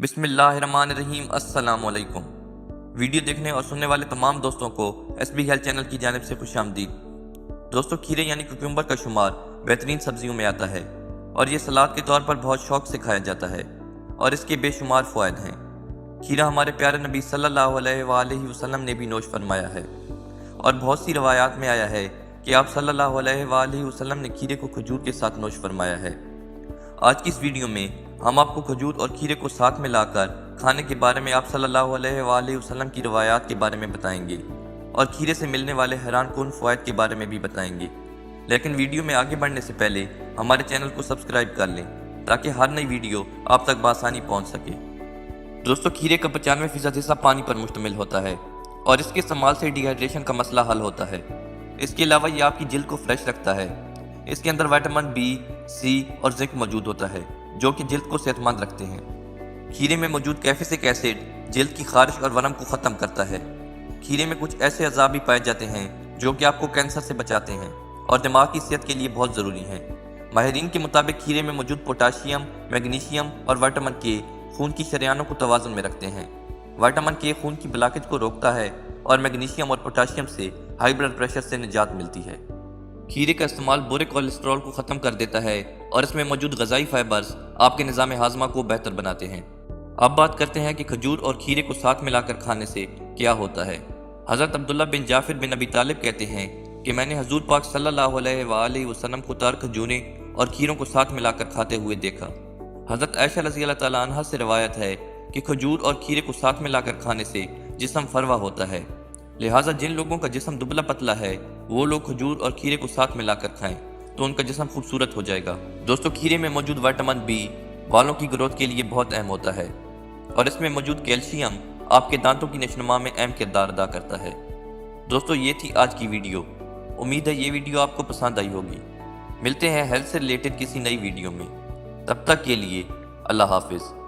بسم اللہ الرحمن الرحیم۔ السلام علیکم۔ ویڈیو دیکھنے اور سننے والے تمام دوستوں کو ایس بی ہیلتھ چینل کی جانب سے خوش آمدید۔ دوستو، کھیرے یعنی کیکمبر کا شمار بہترین سبزیوں میں آتا ہے اور یہ سلاد کے طور پر بہت شوق سے کھایا جاتا ہے اور اس کے بے شمار فوائد ہیں۔ کھیرا ہمارے پیارے نبی صلی اللہ علیہ وآلہ وسلم نے بھی نوش فرمایا ہے اور بہت سی روایات میں آیا ہے کہ آپ صلی اللہ علیہ وآلہ وسلم نے کھیرے کو کھجور کے ساتھ نوش فرمایا ہے۔ آج کی اس ویڈیو میں ہم آپ کو کھجور اور کھیرے کو ساتھ میں لا کر کھانے کے بارے میں آپ صلی اللہ علیہ وآلہ وسلم کی روایات کے بارے میں بتائیں گے اور کھیرے سے ملنے والے حیران کن فوائد کے بارے میں بھی بتائیں گے۔ لیکن ویڈیو میں آگے بڑھنے سے پہلے ہمارے چینل کو سبسکرائب کر لیں تاکہ ہر نئی ویڈیو آپ تک بآسانی پہنچ سکے۔ دوستو، کھیرے کا 95% حصہ پانی پر مشتمل ہوتا ہے اور اس کے استعمال سے ڈی ہائیڈریشن کا مسئلہ حل ہوتا ہے۔ اس کے علاوہ یہ آپ کی جلد کو فریش رکھتا ہے۔ اس کے اندر وٹامن بی، سی اور زنک موجود ہوتا ہے جو کہ جلد کو صحت مند رکھتے ہیں۔ کھیرے میں موجود کیفیسک ایسڈ جلد کی خارش اور ورم کو ختم کرتا ہے۔ کھیرے میں کچھ ایسے اعضاء بھی پائے جاتے ہیں جو کہ آپ کو کینسر سے بچاتے ہیں اور دماغ کی صحت کے لیے بہت ضروری ہیں۔ ماہرین کے مطابق کھیرے میں موجود پوٹاشیم، میگنیشیم اور وٹامن کے خون کی شریانوں کو توازن میں رکھتے ہیں۔ وٹامن کے خون کی بلاکج کو روکتا ہے اور میگنیشیم اور پوٹاشیم سے ہائی بلڈ پریشر سے نجات ملتی ہے۔ کھیرے کا استعمال برے کولیسٹرول کو ختم کر دیتا ہے اور اس میں موجود غذائی فائبرز آپ کے نظام ہاضمہ کو بہتر بناتے ہیں۔ اب بات کرتے ہیں کہ کھجور اور کھیرے کو ساتھ ملا کر کھانے سے کیا ہوتا ہے۔ حضرت عبداللہ بن جعفر بن ابی طالب کہتے ہیں کہ میں نے حضور پاک صلی اللہ علیہ وآلہ وسلم کو تار کھجوریں اور کھیروں کو ساتھ ملا کر کھاتے ہوئے دیکھا۔ حضرت عائشہ رضی اللہ تعالیٰ عنہا سے روایت ہے کہ کھجور اور کھیرے کو ساتھ ملا کر کھانے سے جسم فروا ہوتا ہے، لہٰذا جن لوگوں کا جسم دبلا پتلا ہے وہ لوگ کھجور اور کھیرے کو ساتھ ملا کر کھائیں تو ان کا جسم خوبصورت ہو جائے گا۔ دوستو، کھیرے میں موجود وٹامن بی بالوں کی گروتھ کے لیے بہت اہم ہوتا ہے اور اس میں موجود کیلشیم آپ کے دانتوں کی نشوونما میں اہم کردار ادا کرتا ہے۔ دوستو، یہ تھی آج کی ویڈیو۔ امید ہے یہ ویڈیو آپ کو پسند آئی ہوگی۔ ملتے ہیں ہیلتھ سے ریلیٹڈ کسی نئی ویڈیو میں، تب تک کے لیے اللہ حافظ۔